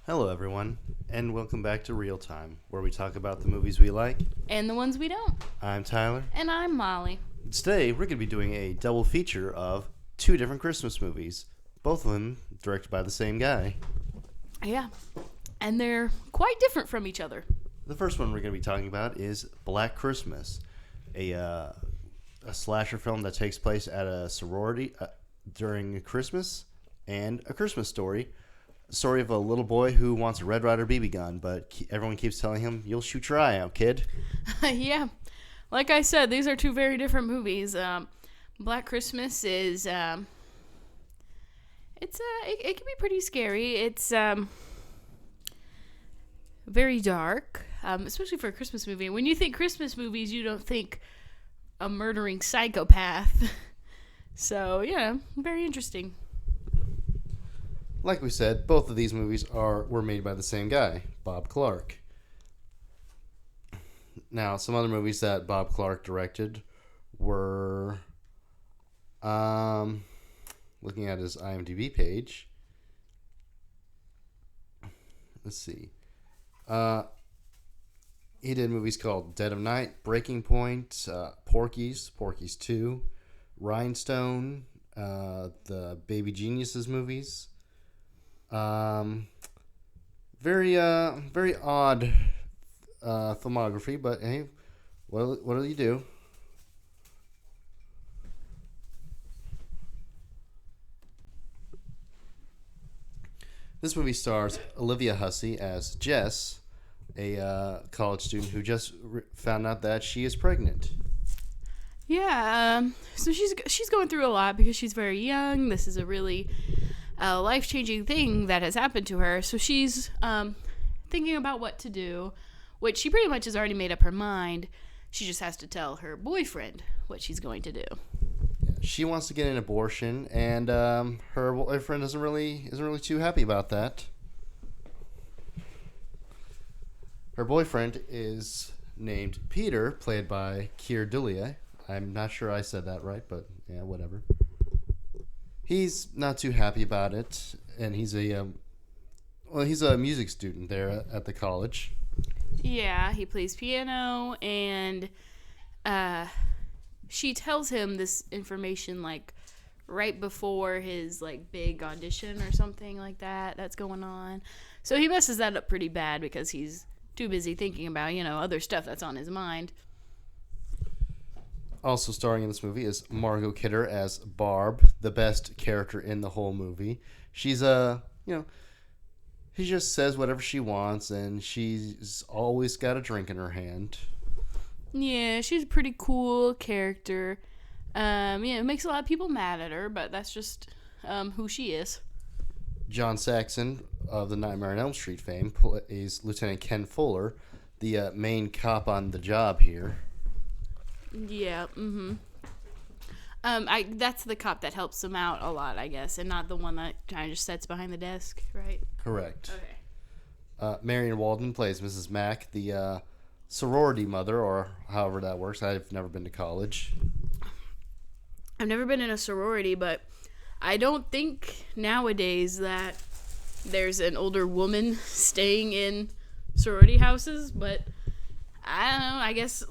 Hello, everyone, and welcome back to Real Time, where we talk about the movies we like. And the ones we don't. I'm Tyler. And I'm Molly. Today, we're going to be doing a double feature of two different Christmas movies, both of them directed by the same guy. Yeah. And they're quite different from each other. The first one we're going to be talking about is Black Christmas, a slasher film that takes place at a sorority during Christmas, and A Christmas Story. Story of a little boy who wants a Red Ryder BB gun, but everyone keeps telling him, "You'll shoot your eye out, kid." Yeah. Like I said, these are two very different movies. Black Christmas is it can be pretty scary. It's very dark, especially for a Christmas movie. When you think Christmas movies, you don't think a murdering psychopath. So, yeah, very interesting. Like we said, both of these movies were made by the same guy, Bob Clark. Now, some other movies that Bob Clark directed were, looking at his IMDb page. Let's see. He did movies called Dead of Night, Breaking Point, Porky's 2, Rhinestone, the Baby Geniuses movies. Very odd filmography, but hey, what do you do? This movie stars Olivia Hussey as Jess, a college student who just found out that she is pregnant. Yeah, so she's going through a lot because she's very young. This is a really life-changing thing that has happened to her. So she's thinking about what to do, which she pretty much has already made up her mind. She just has to tell her boyfriend what she's going to do. She wants to get an abortion, and her boyfriend isn't really too happy about that. Her boyfriend is named Peter, played by Keir Dullea. I'm not sure I said that right, but yeah, whatever. He's not too happy about it, and he's a music student there at the college. Yeah, he plays piano, and she tells him this information like right before his like big audition or something like that that's going on. So he messes that up pretty bad because he's too busy thinking about, other stuff that's on his mind. Also starring in this movie is Margot Kidder as Barb, the best character in the whole movie. She's she just says whatever she wants, and she's always got a drink in her hand. Yeah, she's a pretty cool character. It makes a lot of people mad at her, but that's just who she is. John Saxon of the Nightmare on Elm Street fame plays Lieutenant Ken Fuller, the main cop on the job here. Yeah, that's the cop that helps him out a lot, I guess, and not the one that kind of just sits behind the desk, right? Correct. Okay. Marion Walden plays Mrs. Mack, the sorority mother, or however that works. I've never been to college. I've never been in a sorority, but I don't think nowadays that there's an older woman staying in sorority houses, but I don't know, I guess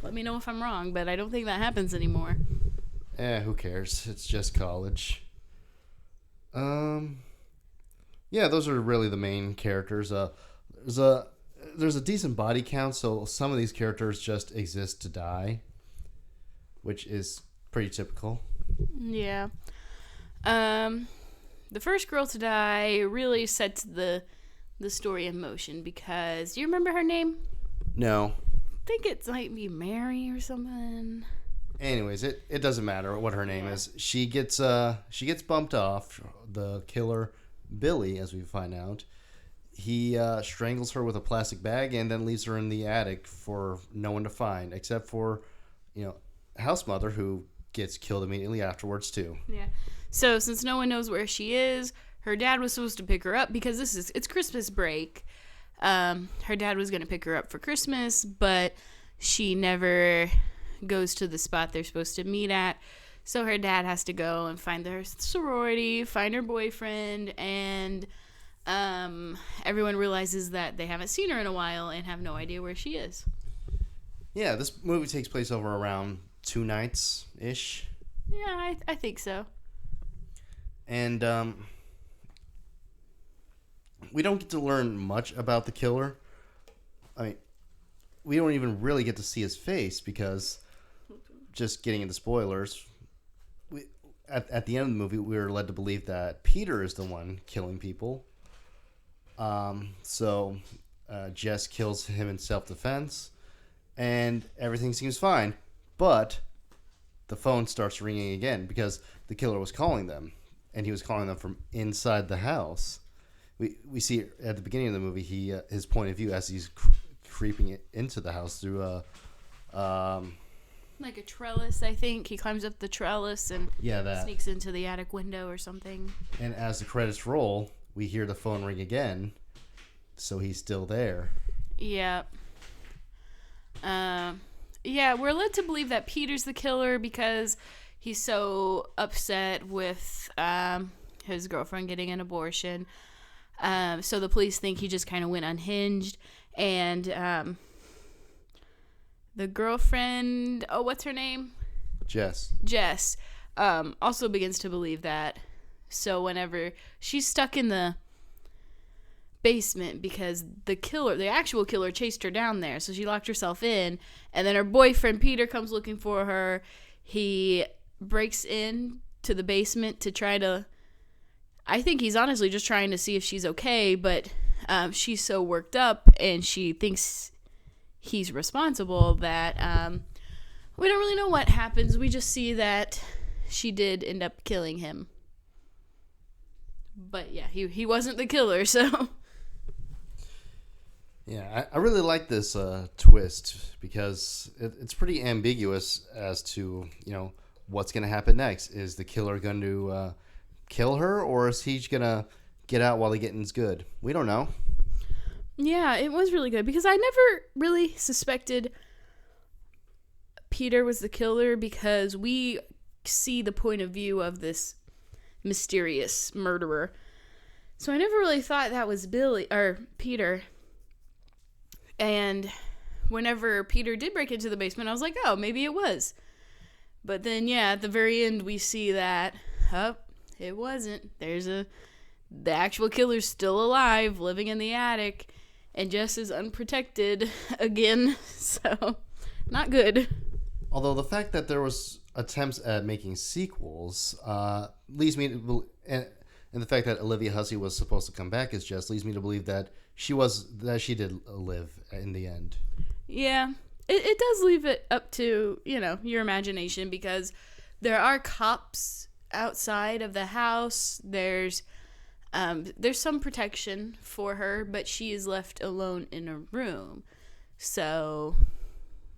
let me know if I'm wrong, but I don't think that happens anymore. Who cares? It's just college. Yeah, those are really the main characters. There's a decent body count, so some of these characters just exist to die, which is pretty typical. Yeah. The first girl to die really sets the story in motion because do you remember her name? No. I think it might be Mary or something. Anyways, it doesn't matter what her name is. She gets bumped off. The killer, Billy, as we find out, he strangles her with a plastic bag and then leaves her in the attic for no one to find, except for, house mother, who gets killed immediately afterwards too. Yeah. So since no one knows where she is, her dad was supposed to pick her up because it's Christmas break. Her dad was going to pick her up for Christmas, but she never goes to the spot they're supposed to meet at. So her dad has to go and find her sorority, find her boyfriend, and everyone realizes that they haven't seen her in a while and have no idea where she is. Yeah, this movie takes place over around 2 nights ish. Yeah, I think so. And we don't get to learn much about the killer. I mean, we don't even really get to see his face because, just getting into spoilers, at the end of the movie, we were led to believe that Peter is the one killing people. So Jess kills him in self-defense, and everything seems fine. But the phone starts ringing again because the killer was calling them, and he was calling them from inside the house. We see at the beginning of the movie his point of view as he's creeping into the house through like a trellis, I think. He climbs up the trellis and that sneaks into the attic window or something. And as the credits roll, we hear the phone ring again, so he's still there. Yeah. Yeah, we're led to believe that Peter's the killer because he's so upset with his girlfriend getting an abortion. So the police think he just kind of went unhinged. And the girlfriend, what's her name? Jess, also begins to believe that. So whenever she's stuck in the basement because the actual killer chased her down there, so she locked herself in, and then her boyfriend Peter comes looking for her. He breaks in to the basement to try to, I think he's honestly just trying to see if she's okay, but she's so worked up and she thinks he's responsible that we don't really know what happens. We just see that she did end up killing him. But yeah, he wasn't the killer, so. Yeah, I really like this twist because it's pretty ambiguous as to, what's going to happen next. Is the killer going to kill her, or is he going to get out while the getting's good? We don't know. Yeah, it was really good because I never really suspected Peter was the killer because we see the point of view of this mysterious murderer. So I never really thought that was Peter. And whenever Peter did break into the basement, I was like, oh, maybe it was. But then, yeah, at the very end, we see that, it wasn't. The actual killer's still alive, living in the attic, and Jess is unprotected again. So, not good. Although the fact that there was attempts at making sequels leads me to, and the fact that Olivia Hussey was supposed to come back as Jess leads me to believe that she did live in the end. Yeah, it does leave it up to, your imagination because there are cops outside of the house. There's some protection for her, but she is left alone in a room. So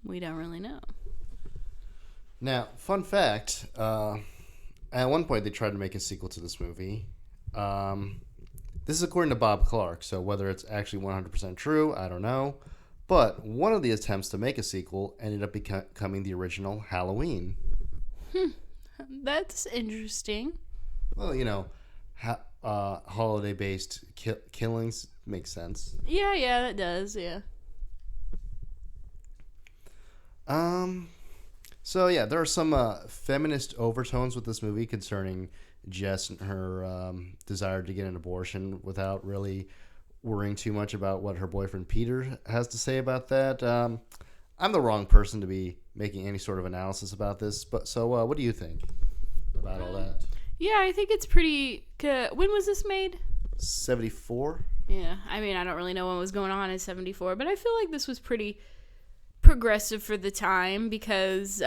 we don't really know. Now, fun fact, at one point they tried to make a sequel to this movie. This is according to Bob Clark, so whether it's actually 100% true, I don't know. But one of the attempts to make a sequel ended up becoming the original Halloween. That's interesting. Well, holiday-based killings makes sense. Yeah, that does, yeah. So, yeah, there are some feminist overtones with this movie concerning Jess and her desire to get an abortion without really worrying too much about what her boyfriend Peter has to say about that. I'm the wrong person to be making any sort of analysis about this, but so what do you think about all that? Yeah, I think it's pretty. When was this made? 74. Yeah, I mean, I don't really know what was going on in 74, but I feel like this was pretty progressive for the time because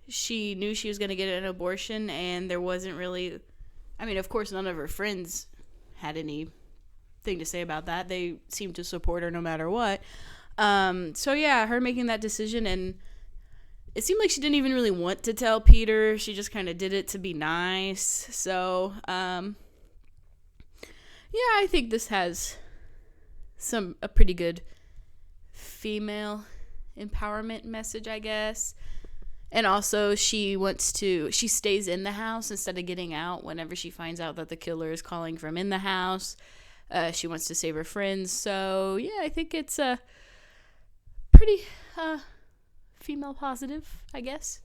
she knew she was going to get an abortion, and there wasn't really, I mean, of course, none of her friends had anything to say about that. They seemed to support her no matter what. So yeah, her making that decision, and it seemed like she didn't even really want to tell Peter. She just kind of did it to be nice. So, yeah, I think this has a pretty good female empowerment message, I guess. And also, she stays in the house instead of getting out whenever she finds out that the killer is calling from in the house. She wants to save her friends. So, yeah, I think it's a pretty female positive, I guess.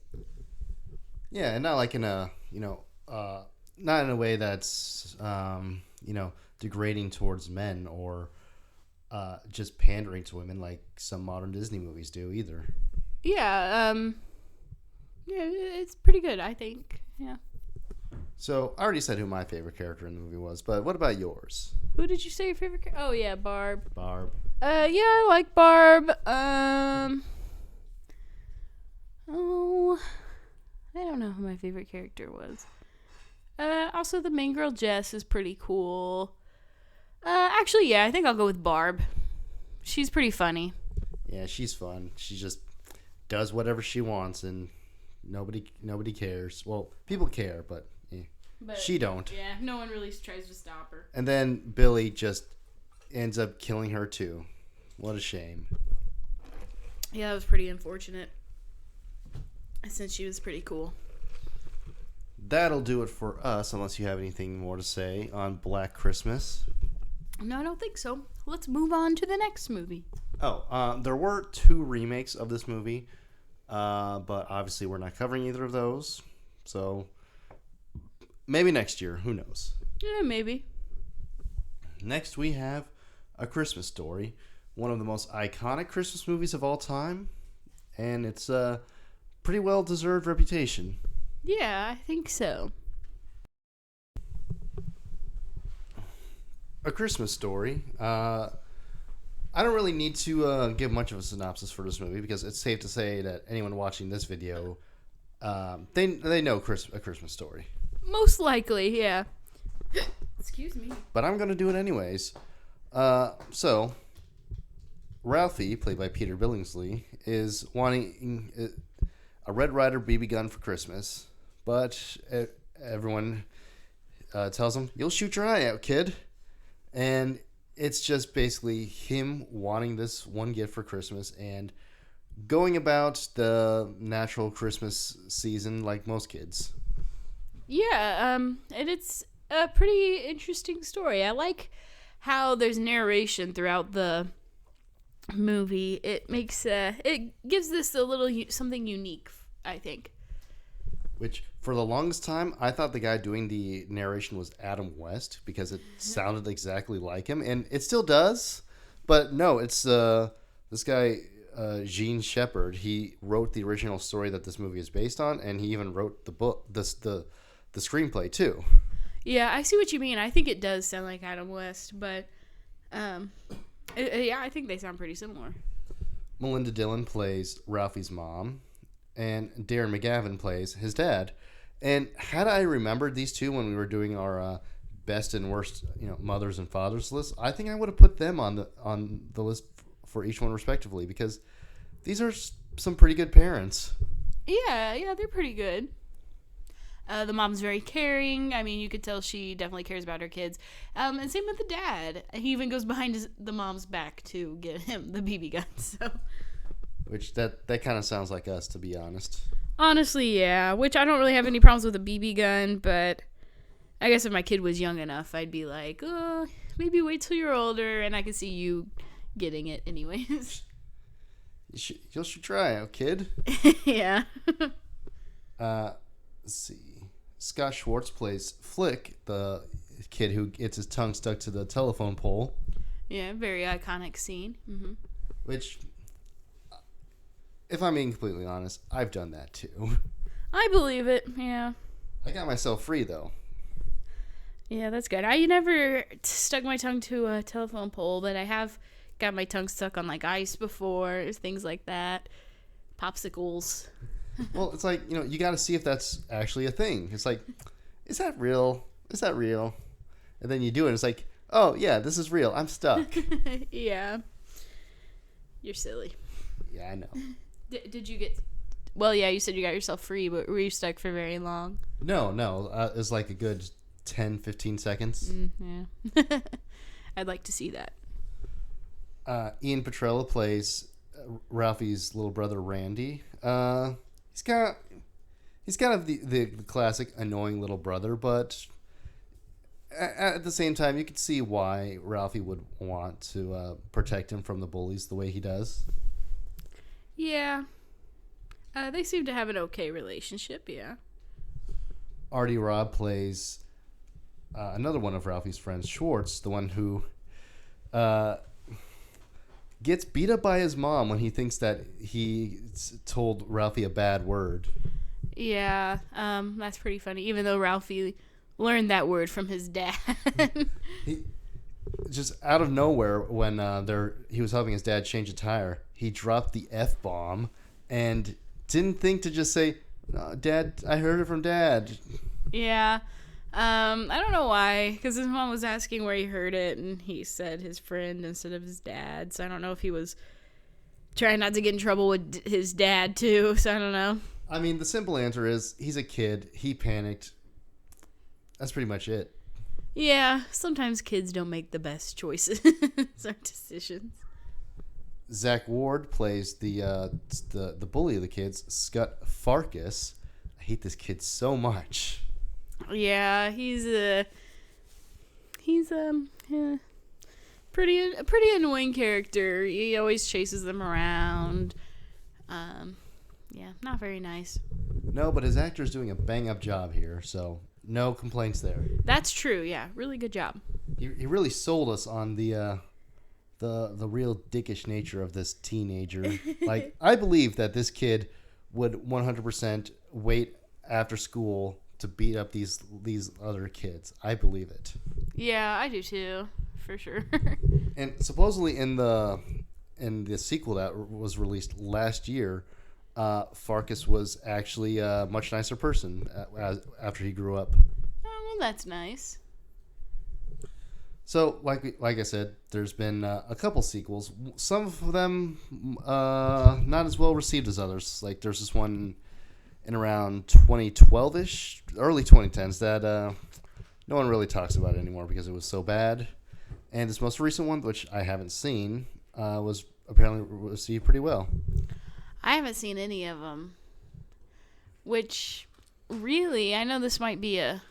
Yeah, and not like in a, not in a way that's, degrading towards men or just pandering to women like some modern Disney movies do either. Yeah, yeah, it's pretty good, I think. Yeah. So, I already said who my favorite character in the movie was, but what about yours? Who did you say your favorite character? Oh, yeah, Barb. Barb. Yeah, I like Barb. Oh, I don't know who my favorite character was. Also, the main girl, Jess, is pretty cool. Actually, yeah, I think I'll go with Barb. She's pretty funny. Yeah, she's fun. She just does whatever she wants, and nobody cares. Well, people care, but, she don't. Yeah, no one really tries to stop her. And then Billy just ends up killing her too. What a shame. Yeah, that was pretty unfortunate. Since she was pretty cool. That'll do it for us, unless you have anything more to say on Black Christmas. No, I don't think so. Let's move on to the next movie. Oh, there were 2 remakes of this movie, but obviously we're not covering either of those. So maybe next year. Who knows? Yeah, maybe. Next we have A Christmas Story, one of the most iconic Christmas movies of all time, and it's a pretty well-deserved reputation. Yeah, I think so. A Christmas Story. I don't really need to give much of a synopsis for this movie because it's safe to say that anyone watching this video, they know A Christmas Story. Most likely, yeah. Excuse me. But I'm going to do it anyways. So, Ralphie, played by Peter Billingsley, is wanting a Red Ryder BB gun for Christmas, but everyone tells him, "You'll shoot your eye out, kid." And it's just basically him wanting this one gift for Christmas and going about the natural Christmas season like most kids. Yeah, and it's a pretty interesting story. I like how there's narration throughout the movie. It makes it gives this a little something unique, I think. Which, for the longest time, I thought the guy doing the narration was Adam West because it sounded exactly like him, and it still does. But no, it's this guy, Gene Shepard. He wrote the original story that this movie is based on, and he even wrote the book, the screenplay too. Yeah, I see what you mean. I think it does sound like Adam West, but yeah, I think they sound pretty similar. Melinda Dillon plays Ralphie's mom, and Darren McGavin plays his dad. And had I remembered these two when we were doing our best and worst, mothers and fathers list, I think I would have put them on the list for each one respectively because these are some pretty good parents. Yeah, they're pretty good. The mom's very caring. I mean, you could tell she definitely cares about her kids. And same with the dad. He even goes behind the mom's back to get him the BB gun. So, which that kind of sounds like us, to be honest. Honestly, yeah. Which I don't really have any problems with a BB gun, but I guess if my kid was young enough, I'd be like, oh, maybe wait till you're older, and I could see you getting it anyways. You should try out, kid. Yeah. Let's see. Scott Schwartz plays Flick, the kid who gets his tongue stuck to the telephone pole. Yeah, very iconic scene. Mm-hmm. Which, if I'm being completely honest, I've done that too. I believe it, yeah. I got myself free, though. Yeah, that's good. I never stuck my tongue to a telephone pole, but I have got my tongue stuck on, like, ice before, things like that. Popsicles. Well, it's like, you got to see if that's actually a thing. It's like, is that real? Is that real? And then you do it, and it's like, oh, yeah, this is real. I'm stuck. Yeah. You're silly. Yeah, I know. Did you get... Well, yeah, you said you got yourself free, but were you stuck for very long? No. It was like a good 10, 15 seconds. Yeah. I'd like to see that. Ian Petrella plays Ralphie's little brother, Randy. he's got he's kind of the classic annoying little brother, but at the same time, you could see why Ralphie would want to protect him from the bullies the way he does. Yeah. They seem to have an okay relationship, yeah. Artie Robb plays another one of Ralphie's friends, Schwartz, the one who gets beat up by his mom when he thinks that he told Ralphie a bad word. Yeah, that's pretty funny, even though Ralphie learned that word from his dad. He just out of nowhere when he was helping his dad change a tire, he dropped the F-bomb and didn't think to just say, Dad, I heard it from Dad. Yeah. I don't know why, because his mom was asking where he heard it, and he said his friend instead of his dad, so I don't know if he was trying not to get in trouble with his dad, too, so I don't know. I mean, the simple answer is, he's a kid, he panicked. That's pretty much it. Yeah, sometimes kids don't make the best choices or decisions. Zach Ward plays the bully of the kids, Scott Farkas. I hate this kid so much. Yeah, he's a pretty annoying character. He always chases them around. Yeah, not very nice. No, but his actor's doing a bang-up job here, so no complaints there. That's true. Yeah, really good job. He really sold us on the real dickish nature of this teenager. Like, I believe that this kid would 100% wait after school to beat up these other kids. I believe it. Yeah, I do too, for sure. And supposedly in the sequel that was released last year, Farkas was actually a much nicer person after he grew up. Oh, well, that's nice. So, like I said, there's been a couple sequels. Some of them not as well received as others. Like, there's this one in around 2012-ish, early 2010s, that no one really talks about anymore because it was so bad. And this most recent one, which I haven't seen, was apparently received pretty well. I haven't seen any of them. Which, really, I know this might be a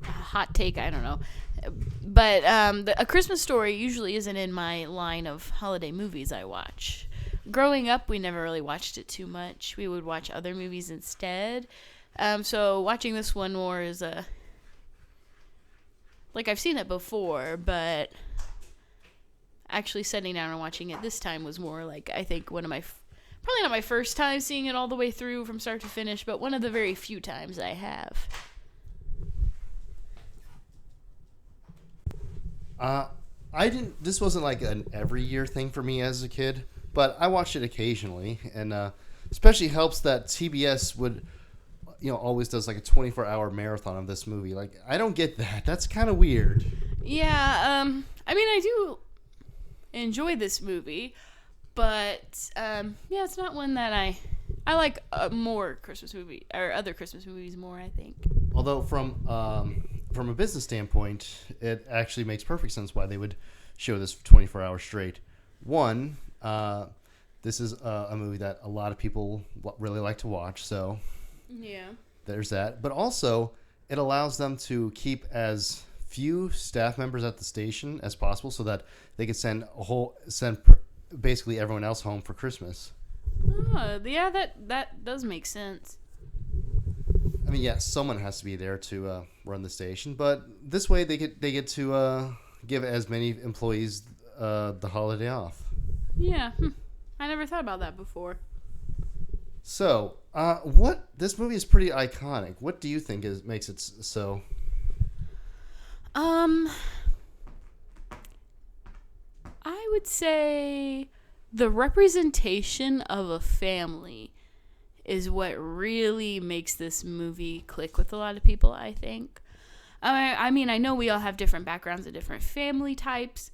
hot take, I don't know. But A Christmas Story usually isn't in my line of holiday movies I watch. Growing up, we never really watched it too much. We would watch other movies instead. So watching this one more is like, I've seen it before, but actually sitting down and watching it this time was more like, I think, one of my, probably not my first time seeing it all the way through from start to finish, but one of the very few times I have. This wasn't like an every year thing for me as a kid, but I watched it occasionally, and especially helps that TBS would, always does like a 24-hour marathon of this movie. Like, I don't get that. That's kind of weird. Yeah, I mean, I do enjoy this movie, but yeah, it's not one that I like more Christmas movie or other Christmas movies more, I think. Although from a business standpoint, it actually makes perfect sense why they would show this 24 hours straight. One, this is a movie that a lot of people really like to watch, so yeah, there's that. But also, it allows them to keep as few staff members at the station as possible, so that they could send basically everyone else home for Christmas. Oh, yeah, that does make sense. I mean, yeah, someone has to be there to run the station, but this way they get to give as many employees the holiday off. Yeah, I never thought about that before. So, this movie is pretty iconic. What do you think makes it so? I would say the representation of a family is what really makes this movie click with a lot of people, I think. I mean, I know we all have different backgrounds and different family types,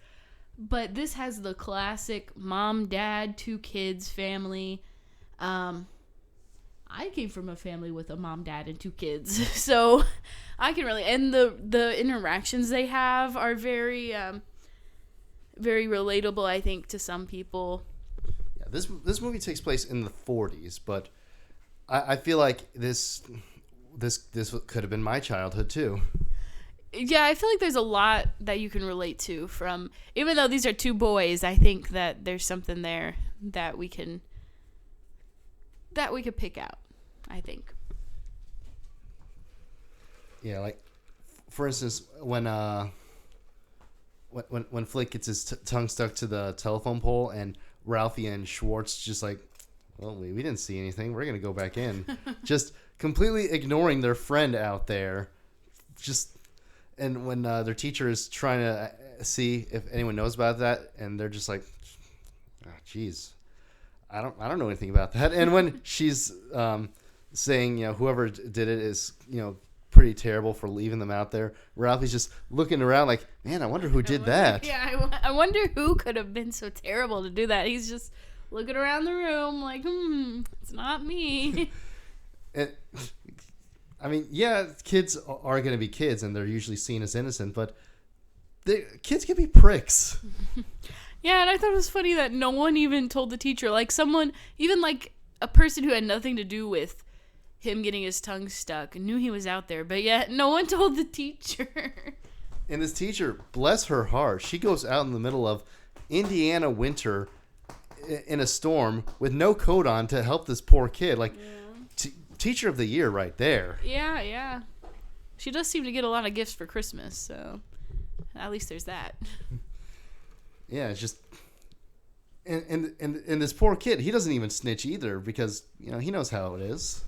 but this has the classic mom, dad, 2 kids family. I came from a family with a mom, dad, and 2 kids, so I can really, and the interactions they have are very, very relatable, I think, to some people. Yeah, This movie takes place in the 40s, but I feel like this could have been my childhood too. Yeah, I feel like there's a lot that you can relate to from, even though these are two boys, I think that there's something there that we could pick out, I think. Yeah, like for instance, when Flick gets his tongue stuck to the telephone pole and Ralphie and Schwartz just like, well, we didn't see anything. We're going to go back in. Just completely ignoring their friend out there. And when their teacher is trying to see if anyone knows about that, and they're just like, oh, geez, I don't know anything about that. And when she's saying, whoever did it is, pretty terrible for leaving them out there, Ralphie's just looking around like, man, I wonder who did that. Yeah, I wonder who could have been so terrible to do that. He's just looking around the room like, it's not me. I mean, yeah, kids are going to be kids, and they're usually seen as innocent, but kids can be pricks. Yeah, and I thought it was funny that no one even told the teacher. Like, someone, even like a person who had nothing to do with him getting his tongue stuck, knew he was out there, but yet no one told the teacher. And this teacher, bless her heart, she goes out in the middle of Indiana winter in a storm with no coat on to help this poor kid. Like, teacher of the year right there. Yeah. She does seem to get a lot of gifts for Christmas, so at least there's that. Yeah, it's just... And this poor kid, he doesn't even snitch either because, he knows how it is.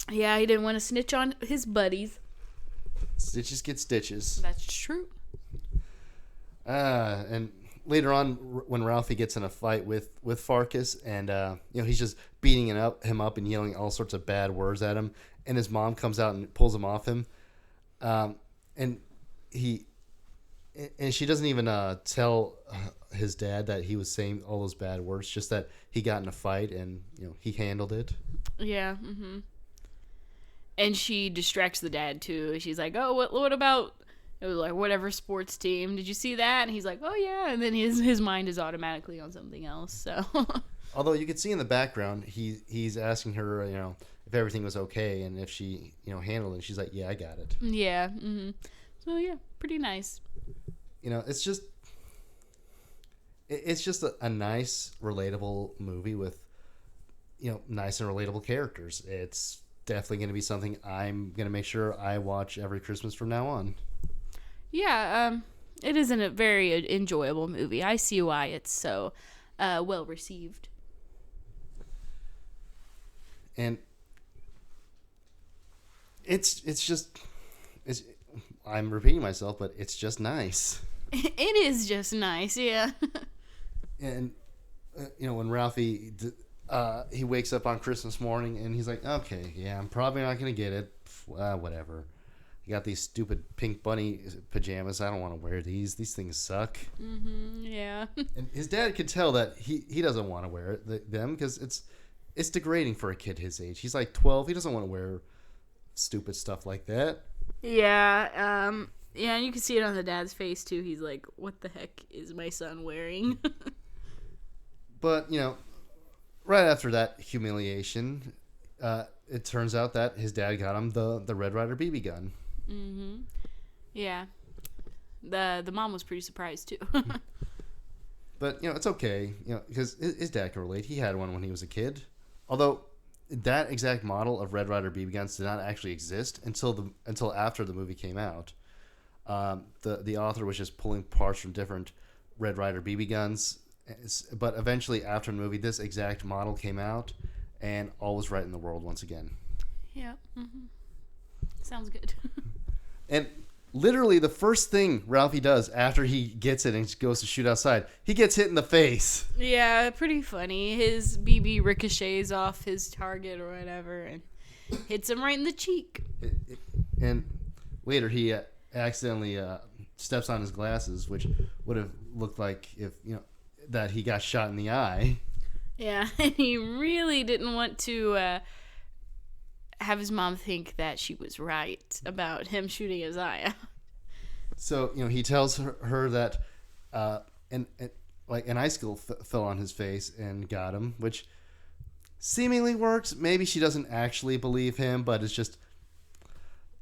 Yeah, he didn't want to snitch on his buddies. Stitches get stitches. That's true. And later on, when Ralphie gets in a fight with Farkas, and he's just beating him up and yelling all sorts of bad words at him, and his mom comes out and pulls him off him, and she doesn't even tell his dad that he was saying all those bad words, just that he got in a fight and he handled it. Yeah. Mm-hmm. And she distracts the dad too. She's like, "Oh, what about?" It was like, whatever sports team. Did you see that? And he's like, oh, yeah. And then his mind is automatically on something else. So, although you could see in the background, he's asking her, if everything was okay and if she, handled it. She's like, yeah, I got it. Yeah. Mm-hmm. So, yeah, pretty nice. It's just a nice, relatable movie with, nice and relatable characters. It's definitely going to be something I'm going to make sure I watch every Christmas from now on. Yeah, it isn't a very enjoyable movie. I see why it's so well received. And it's I'm repeating myself, but it's just nice. It is just nice, yeah. And when Ralphie he wakes up on Christmas morning and he's like, okay, yeah, I'm probably not gonna get it. Whatever. You got these stupid pink bunny pajamas. I don't want to wear these. These things suck. Mm-hmm, yeah. And his dad could tell that he doesn't want to wear them because it's degrading for a kid his age. He's like 12. He doesn't want to wear stupid stuff like that. Yeah. Yeah, and you can see it on the dad's face too. He's like, "What the heck is my son wearing?" But right after that humiliation, it turns out that his dad got him the Red Ryder BB gun. Mm-hmm. Yeah. The mom was pretty surprised too. But it's okay, because his dad can relate. He had one when he was a kid. Although that exact model of Red Ryder BB guns did not actually exist until after the movie came out. The author was just pulling parts from different Red Ryder BB guns, but eventually after the movie, this exact model came out, and all was right in the world once again. Yeah. Mm-hmm. Sounds good. And literally the first thing Ralphie does after he gets it and goes to shoot outside, he gets hit in the face. Yeah, pretty funny. His BB ricochets off his target or whatever and hits him right in the cheek. And later he accidentally steps on his glasses, which would have looked like if that he got shot in the eye. Yeah, and he really didn't want to have his mom think that she was right about him shooting his eye out. So he tells her that, and like an icicle fell on his face and got him, which seemingly works. Maybe she doesn't actually believe him, but it's just,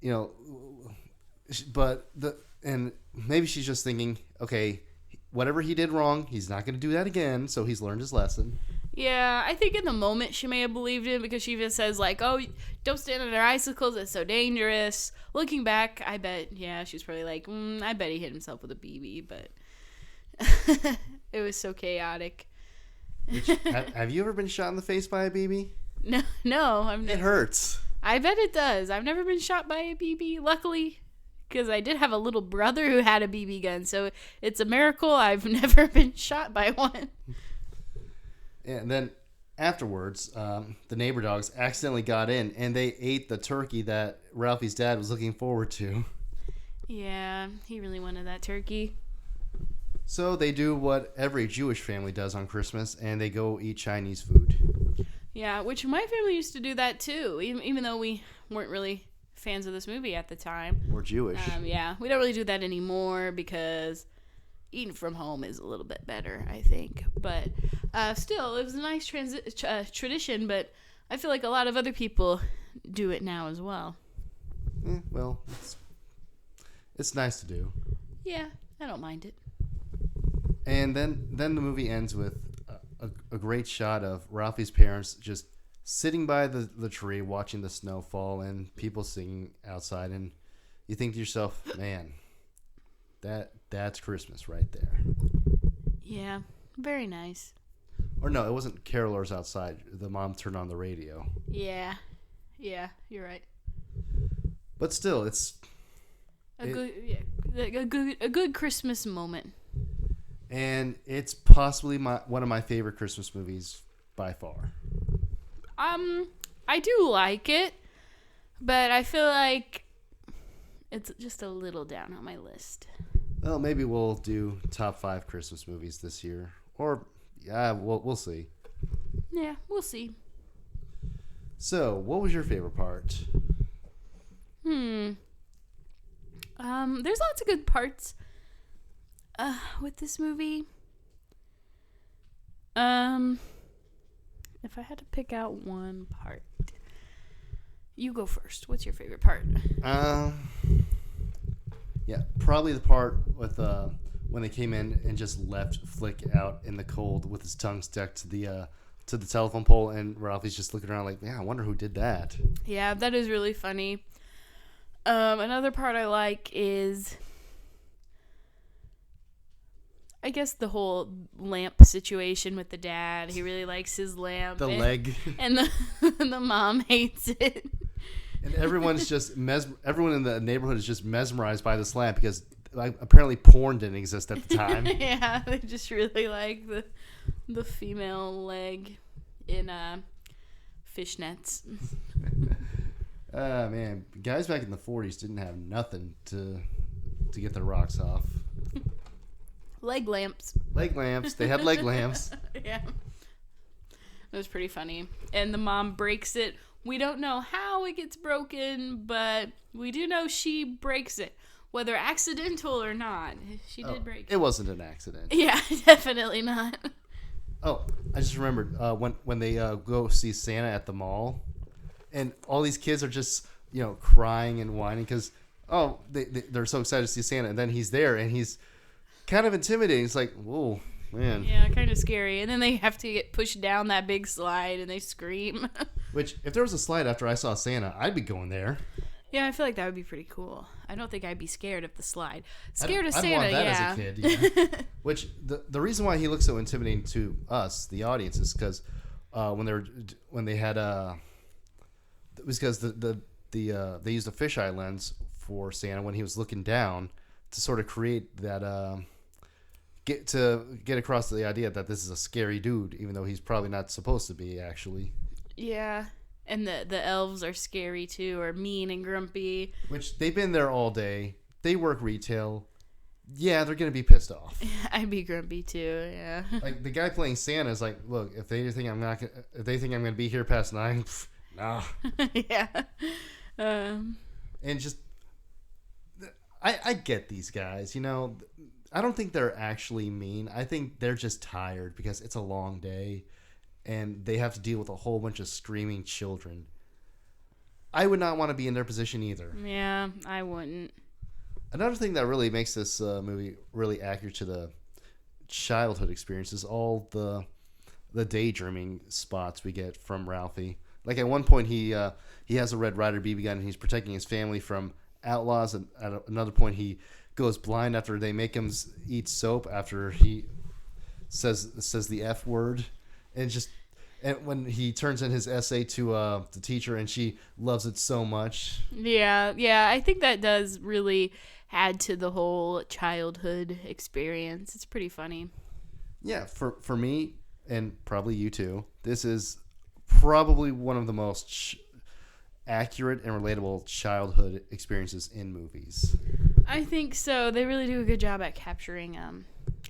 you know, and maybe she's just thinking, okay, whatever he did wrong, he's not going to do that again, so he's learned his lesson. Yeah, I think in the moment she may have believed him because she even says, like, oh, don't stand under icicles, it's so dangerous. Looking back, I bet, yeah, she was probably like, I bet he hit himself with a BB, but it was so chaotic. Have you ever been shot in the face by a BB? No, I've It never. hurts. I bet it does. I've never been shot by a BB, luckily, because I did have a little brother who had a BB gun, so it's a miracle I've never been shot by one. And then afterwards, the neighbor dogs accidentally got in, and they ate the turkey that Ralphie's dad was looking forward to. Yeah, he really wanted that turkey. So they do what every Jewish family does on Christmas, and they go eat Chinese food. Yeah, which my family used to do that too, even though we weren't really fans of this movie at the time. We're Jewish. Yeah, we don't really do that anymore because eating from home is a little bit better, I think. But still, it was a nice tradition, but I feel like a lot of other people do it now as well. Well, it's nice to do. Yeah, I don't mind it. And then the movie ends with a great shot of Ralphie's parents just sitting by the tree watching the snow fall and people singing outside, and you think to yourself, man, that's Christmas right there. Yeah, very nice. Or no, it wasn't carolers outside. The mom turned on the radio. Yeah, you're right. But still, it's A good Christmas moment. and it's possibly one of my favorite Christmas movies by far. I do like it, but I feel like it's just a little down on my list. Well, maybe we'll do top 5 Christmas movies this year, or yeah, we'll see. Yeah, we'll see. So, what was your favorite part? There's lots of good parts with this movie. If I had to pick out one part, you go first. What's your favorite part? Yeah, probably the part with when they came in and just left Flick out in the cold with his tongue stuck to the telephone pole, and Ralphie's just looking around like, yeah, I wonder who did that. Yeah, that is really funny. Another part I like is, I guess, the whole lamp situation with the dad. He really likes his lamp. The leg. And the mom hates it. And everyone's just everyone in the neighborhood is just mesmerized by this lamp because apparently porn didn't exist at the time. Yeah, they just really like the female leg in fishnets. Man, guys back in the 40s didn't have nothing to get their rocks off. Leg lamps. Leg lamps. They had leg lamps. Yeah. It was pretty funny. And the mom breaks it. We don't know how it gets broken, but we do know she breaks it. Whether accidental or not, she did break it. It wasn't an accident. Yeah, definitely not. Oh, I just remembered when they go see Santa at the mall, and all these kids are just crying and whining because they're so excited to see Santa, and then he's there and he's kind of intimidating. It's like, whoa, man. Yeah, kind of scary. And then they have to get pushed down that big slide and they scream. Which, if there was a slide after I saw Santa, I'd be going there. Yeah, I feel like that would be pretty cool. I don't think I'd be scared of the slide. Scared of I'd Santa, want that yeah. as a kid. Yeah. Which the reason why he looks so intimidating to us, the audience, is because when they had it was because they used a fisheye lens for Santa when he was looking down to sort of create that get across the idea that this is a scary dude, even though he's probably not supposed to be actually. Yeah. And the elves are scary too, or mean and grumpy. Which they've been there all day. They work retail. Yeah, they're gonna be pissed off. I'd be grumpy too. Yeah. Like the guy playing Santa is like, look, if they think I'm gonna be here past 9, nah. Yeah. And just, I get these guys. I don't think they're actually mean. I think they're just tired because it's a long day and they have to deal with a whole bunch of screaming children. I would not want to be in their position either. Yeah, I wouldn't. Another thing that really makes this movie really accurate to the childhood experience is all the daydreaming spots we get from Ralphie. Like at one point, he has a Red Ryder BB gun and he's protecting his family from outlaws. And at another point, he goes blind after they make him eat soap after he says the F word, and when he turns in his essay to the teacher and she loves it so much. Yeah, I think that does really add to the whole childhood experience. It's pretty funny. Yeah, for me and probably you too, this is probably one of the most accurate and relatable childhood experiences in movies. I think so. They really do a good job at capturing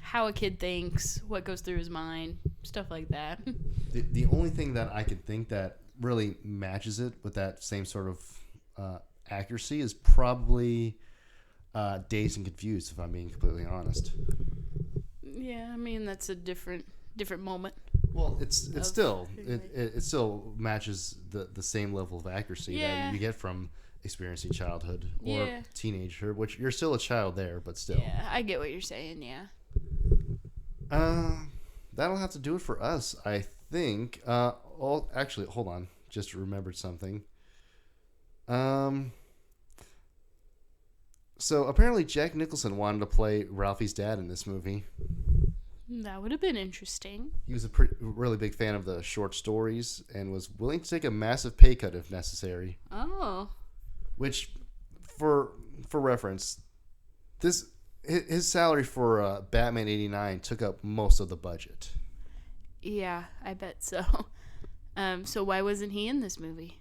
how a kid thinks, what goes through his mind, stuff like that. The only thing that I could think that really matches it with that same sort of accuracy is probably Dazed and Confused, if I'm being completely honest. Yeah, I mean that's a different moment. Well, it still matches the same level of accuracy that you get from experiencing childhood or teenagehood, which you're still a child there, but still. Yeah, I get what you're saying. Yeah. That'll have to do it for us, I think. Actually, hold on, just remembered something. So apparently Jack Nicholson wanted to play Ralphie's dad in this movie. That would have been interesting. He was a really big fan of the short stories and was willing to take a massive pay cut if necessary. Oh. Which, for reference, his salary for Batman '89 took up most of the budget. Yeah, I bet so. So why wasn't he in this movie?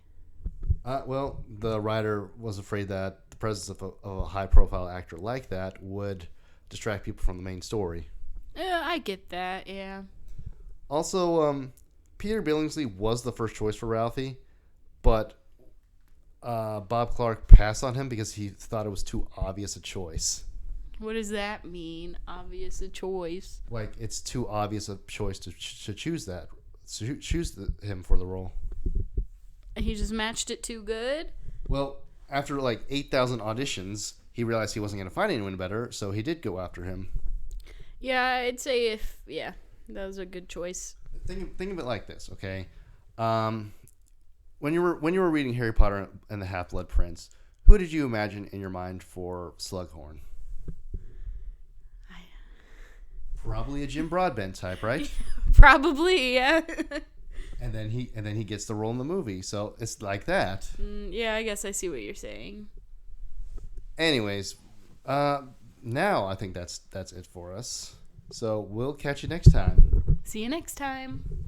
Well, the writer was afraid that the presence of a high-profile actor like that would distract people from the main story. Yeah, I get that, yeah. Also, Peter Billingsley was the first choice for Ralphie, but Bob Clark passed on him because he thought it was too obvious a choice. What does that mean? Obvious a choice. Like, it's too obvious a choice to choose that. Choose him for the role. And he just matched it too good? Well, after like 8,000 auditions, he realized he wasn't going to find anyone better, so he did go after him. Yeah, I'd say that was a good choice. Think of it like this, okay? When you were reading Harry Potter and the Half-Blood Prince, who did you imagine in your mind for Slughorn? Probably a Jim Broadbent type, right? Probably, yeah. and then he gets the role in the movie, so it's like that. Yeah, I guess I see what you're saying. Anyways, now I think that's it for us. So we'll catch you next time. See you next time.